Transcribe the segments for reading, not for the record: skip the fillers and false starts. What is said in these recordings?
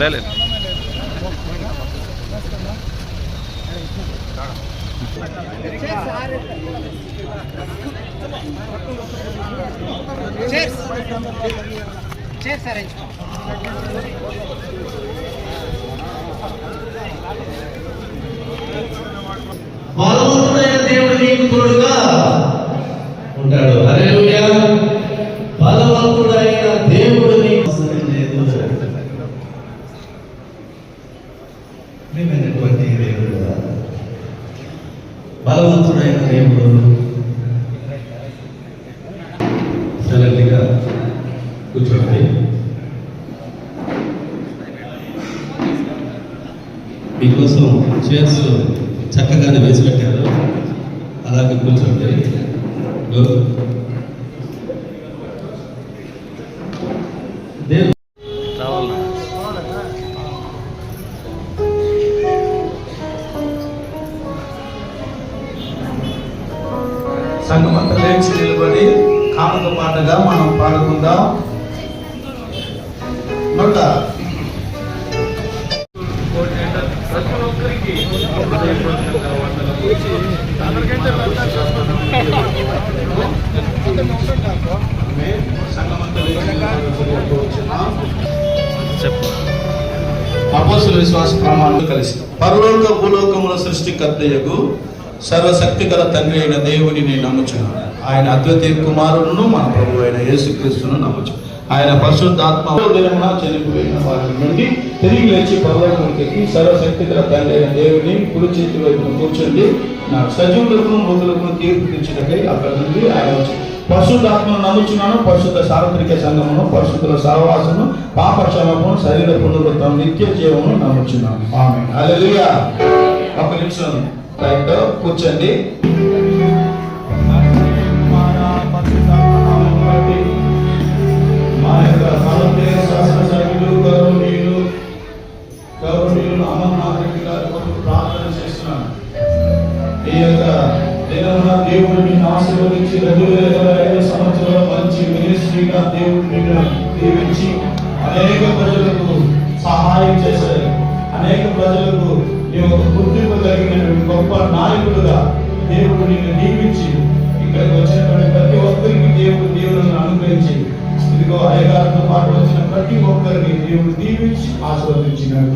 లేదు బలవంతుడైన దేవుడు నీకు తోడుగా ఉంటాడు. హల్లెలూయా. బలవంతుడైన దేవుడు నీకు ప్రియమైనటువంటి దేవుడు, బలవంతుడైన దేవుడు సరళంగా కూర్చోండి. మీకోసం చైర్స్ చక్కగానే వేసి పెట్టారు, అలాగే కూర్చోండి. సంఘమంతా లేచి నిలబడి కానుక పాటగా మనం పాడుకుందాం. మళ్ళా అపోస్తలుల విశ్వాస ప్రమాణాలు కలిసి పరలోక భూలోకముల సృష్టికర్తయగు సర్వశక్తి గల తండ్రి అయిన దేవుని నేను నమ్ముచున్నాను. ఆయన అద్వితీయ కుమారుడును మన ప్రభు అయిన యేసుక్రీస్తును నమ్ముచు. ఆయన పరిశుద్ధాత్మ దినమున చనిపోయిన వారి నుండి తిరిగి లేచి పరలోకముకి సర్వశక్తి గల తండ్రి అయిన దేవుని కుడి చేతి వైపున కూర్చొని నాకు సజీవులకు మృతులకు తీర్పు తెచ్చినకై అక్కడ నుండి ఆయన వచ్చి పరిశుద్ధాత్మను నమ్ముచున్నాను. పరిశుద్ధ సార్వత్రిక సంఘమును, పరిశుద్ధుల సహవాసము, పాప క్షమాపణను, శరీర పునరుద్ధరణ, నిత్య జీవమును నమ్ముచున్నాను. ఆమేన్. హల్లెలూయా. ఒక నిమిషం కూర్చోండి. మా యొక్క భారతీయ శాసనసభ్యులు గౌరవనీయులు అమర్నాథ్ రెడ్డి గారి కొరకు ప్రార్థన చేస్తున్నాను. ఈ యొక్క దినమున దేవుడు నిన్ను ఆశీర్వదించి 2025 సంవత్సరంలో మంచి మినిస్ట్రీగా దేవుడు నిన్ను దీవించి అనేక ప్రజలకు సహాయం చేశారు. అనేక ప్రజలకు నీ ఒక గుర్తింపు కలిగిన గొప్ప నాయకుడుగా దేవుడు నిన్ను దీవించి ఇక్కడికి వచ్చినటువంటి ప్రతి ఒక్కరికి దేవుడు దేవులను అనుగ్రహించి ఇదిగో అయ్యగారితో పాటు వచ్చిన ప్రతి ఒక్కరిని దేవుడు దీవించి ఆశీర్వదించినాడు.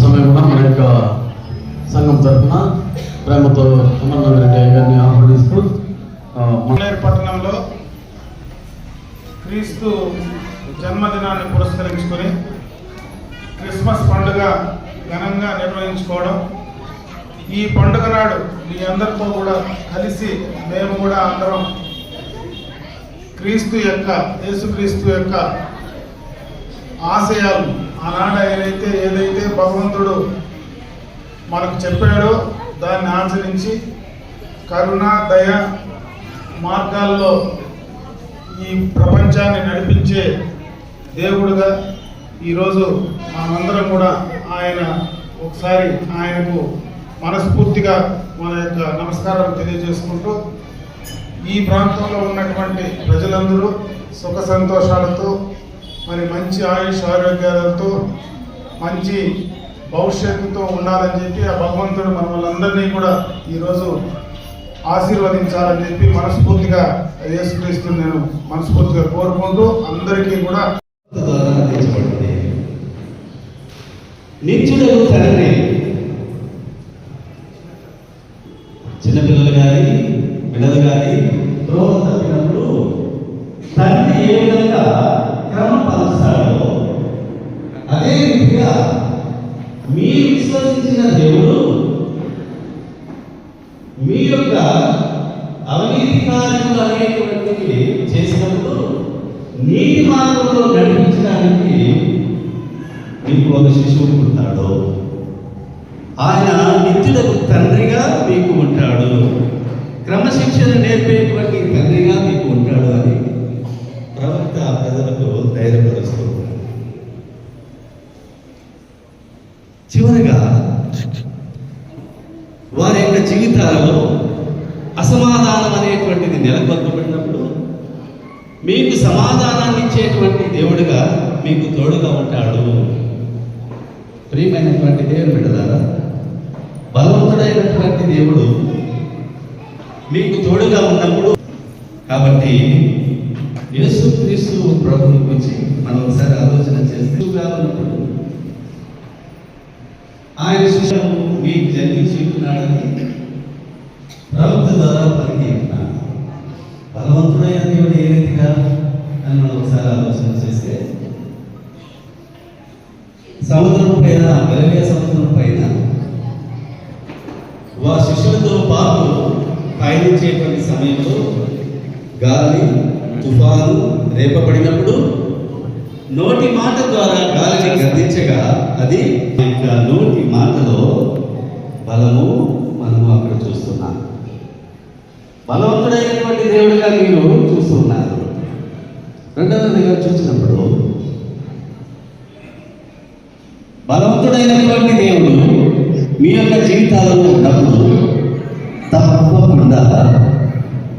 సమయంలో మన యొక్క సంఘం తరఫున ప్రేమతో అమర్నాథ్ రెడ్డి గారిని ఆహ్వానిస్తూ పట్టణంలో క్రీస్తు జన్మదినాన్ని పురస్కరించుకొని క్రిస్మస్ పండుగ ఘనంగా నిర్వహించుకోవడం, ఈ పండుగ నాడు మీ అందరితో కూడా కలిసి మేము కూడా అందరం యేసుక్రీస్తు యొక్క ఆశయాలు ఆనాడు ఏదైతే భగవంతుడు మనకు చెప్పాడో దాన్ని ఆచరించి కరుణ, దయ మార్గాల్లో ఈ ప్రపంచాన్ని నడిపించే దేవుడుగా ఈరోజు మనమందరం కూడా ఒకసారి ఆయనకు మనస్ఫూర్తిగా మన యొక్క నమస్కారం తెలియజేసుకుంటూ ఈ ప్రాంతంలో ఉన్నటువంటి ప్రజలందరూ సుఖ సంతోషాలతో మరి మంచి ఆయుష్ ఆరోగ్యాలతో మంచి భవిష్యత్తుతో ఉండాలని చెప్పి ఆ భగవంతుడు మనల్ని కూడా ఈరోజు ఆశీర్వదించాలని చెప్పి మనస్ఫూర్తిగా యేసుక్రీస్తుని నేను మనస్ఫూర్తిగా కోరుకుంటూ అందరికీ కూడా నిత్యుడు తండ్రి చిన్నపిల్లలు కానీ పిల్లలు కానీ ద్రోహం తప్పినప్పుడు తండ్రి ఏ విధంగా క్రమం పాలిస్తాడో అదే రీతిగా మీరు విశ్వసించిన దేవుడు మీ యొక్క అవినీతి కార్యములు అనేటువంటివి చేసినప్పుడు నీతి మార్గంలో నడిపించడానికి మీకు ఒక శిశువు పుట్టాడు. ఆయన నిత్యులకు తండ్రిగా మీకు ఉంటాడు, క్రమశిక్షణ నేర్పేటువంటి తండ్రిగా మీకు ఉంటాడు అని ప్రవక్త ప్రజలకు ధైర్యపరుస్తూ చివరిగా వారి యొక్క జీవితాలలో అసమాధానం అనేటువంటిది నెలకొల్పబడినప్పుడు మీకు సమాధానాన్ని ఇచ్చేటువంటి దేవుడుగా మీకు తోడుగా ఉంటాడు. ప్రియమైనటువంటి దేవుని బిడ్డలారా, బలవంతుడైనటువంటి దేవుడు మీకు తోడుగా ఉన్నప్పుడు, కాబట్టి యేసుక్రీస్తు ప్రభువుని గురించి మనం ఒకసారి ఆలోచన చేస్తే ఉన్నప్పుడు ఆయన శిష్యులు మీకు జన్మించి ఉంటున్నాడని ప్రవక్త ద్వారా పలికి ఉంటున్నాడు. బలవంతుడైన దేవుడు ఏ రీతిగా అని మనం ఒకసారి ఆలోచన చేస్తే, సముద్రం పైన, గలిలయ సముద్రం పైన వారి శిష్యులతో పాటు పయనించేటువంటి సమయంలో గాలి, తుఫాను రేపబడినప్పుడు నోటి మాట ద్వారా గాలిని గర్దించగా అది యొక్క నోటి మాటలో బలము మనము అక్కడ చూస్తున్నాం. బలవంతుడైనటువంటి దేవుడిగా మీరు చూస్తున్నారు. రెండవదిగా చూసినప్పుడు బలవంతుడైనటువంటి దేవుడు మీ యొక్క జీవితాలలో ఉన్నప్పుడు తప్పకుండా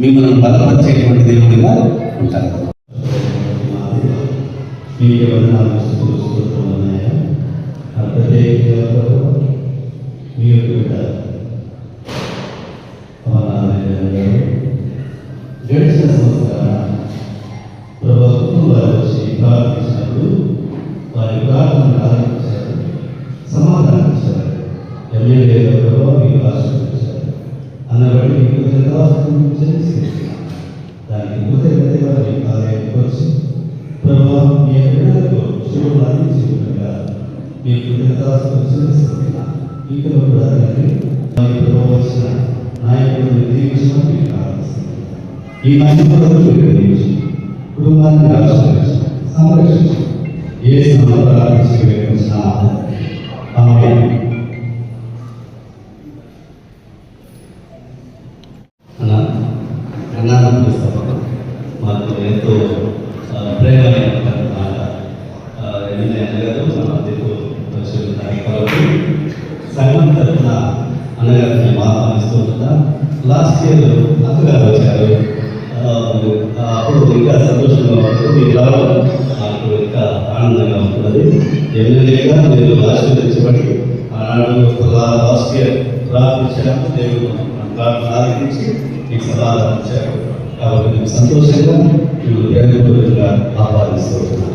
మిమ్మల్ని బలపరిచేటువంటి దేవుడిగా ఉంటారు. మీ గడిచిన సంవత్సరం ప్రభుత్వం వారు వచ్చి ప్రార్థించినప్పుడు వారి ప్రార్థన ఆరంభించారు, సమాధానం ఇచ్చారు. ఎమ్మెల్యే మీకు ఆశీర్వదించారు అన్నబట్టి మీకు దానికి కృతజ్ఞతగా మీ కార్యానికి వచ్చి ప్రభావ మీ ఎక్కడకు శుభ్రం అందించుకుంటుగా మీ కృతజ్ఞతలు చెల్లిస్తున్నా. ఇక్కడ కూడా ప్రభావ వచ్చిన నాయకులను దీవించడం మీకు ప్రార్థిస్తున్నాను. ఈ నాయకులను దీవించి కుటుంబాన్ని ఆశీర్వదించి సంరక్షించి ఏ సమయంలో ప్రార్థించిన ఆమె అన్నాను పిలుస్తాను. మాకు ఎంతో ప్రేమైనటువంటి మాట అన్నగారు మా మధ్యకు వచ్చి కాబట్టి సంఘం తరఫున అన్నగారిని ఆహ్వానిస్తూ ఉంటాం. లాస్ట్ ఇయర్ అక్కగారు వచ్చారు. అప్పుడు ఇంకా సంతోషంగా ఉంటుంది. మీరు రావడం నాకు ఇంకా ఆనందంగా ఉంటుంది. ఎమ్మెల్యేగా మీరు ఆశీర్వదించబడి ఆనాడు లాస్ట్ ఇయర్ ప్రార్థించాము. దేవుడు ప్రార్థన ఆలకించి మీకు సమాధానం ఇచ్చారు. కాబట్టి మేము సంతోషంగా మీరు ప్రేమపూర్వకంగా ఆహ్వానిస్తూ ఉంటున్నాను.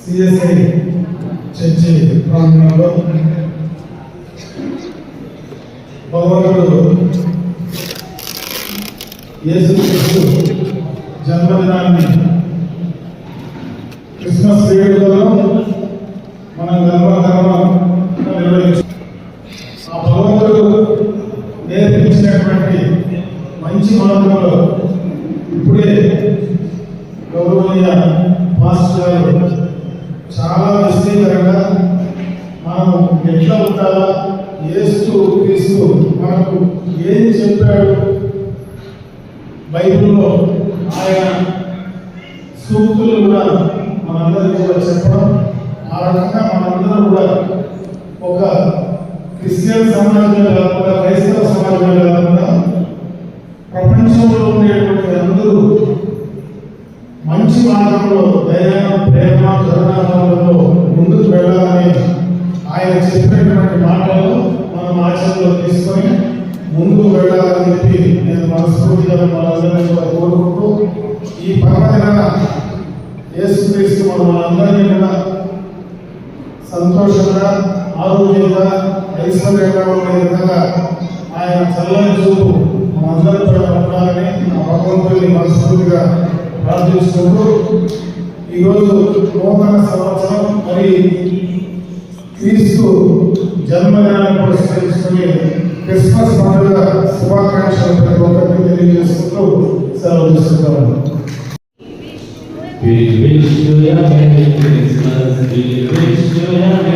సిఎస్ఐ చర్చి ప్రాంగణంలో భగవంతుడు యేసుక్రీస్తు జన్మదినాన్ని క్రిస్మస్ వేడుకలో మనం గర్వంగా నిర్వహించాం. ఆ భగవంతుడు నేర్పించినటువంటి మంచి మార్గంలో ఇప్పుడే గౌరవనీయ మాస్టర్ గారు చాలా విస్తృతంగా మనం ఎట్లా ఉండాలా, యేసు క్రీస్తు మనకు ఏం చెప్పాడు, బైబిల్లో ఆయన సూక్తులు కూడా మనందరికీ కూడా చెప్పడం, ఆ రకంగా మనందరం కూడా ఒక క్రిస్టియన్ సమాజంలో కాకుండా, క్రైస్తవ సమాజంలో కాకుండా ప్రపంచంలో ఉండేటువంటి అందరూ మంచి మార్గంలో దయ, ప్రేమ, కరుణాభావంలో ముందుకు వెళ్ళాలని ఆయన చెప్పినటువంటి మాటలు మనం ఆచరణలో తీసుకొని ముందుకు వెళ్ళాలని చెప్పి నేను మనస్ఫూర్తిగా మనందరినీ కూడా కోరుకుంటూ, ఈ పర్వదినాన యేసుక్రీస్తు మనందరినీ కూడా సంతోషంగా, ఆరోగ్యంగా, ఐశ్వర్యంగా ఉండే విధంగా ఆయన చల్లని చూపు మనందరి పైన ఉండాలని ఆ భగవంతుడిని మనస్ఫూర్తిగా ప్రార్థించుకుంటూ, ఈరోజు నూతన సంవత్సరం మరి క్రీస్తు జన్మదినాన్ని పురస్కరించుకుని క్రిస్మస్ పండుగ శుభాకాంక్షలు ప్రతి ఒక్కరికి తెలియజేసుకుంటూ సెలవు తీసుకుంటాము. We wish you a Merry Christmas. We wish you a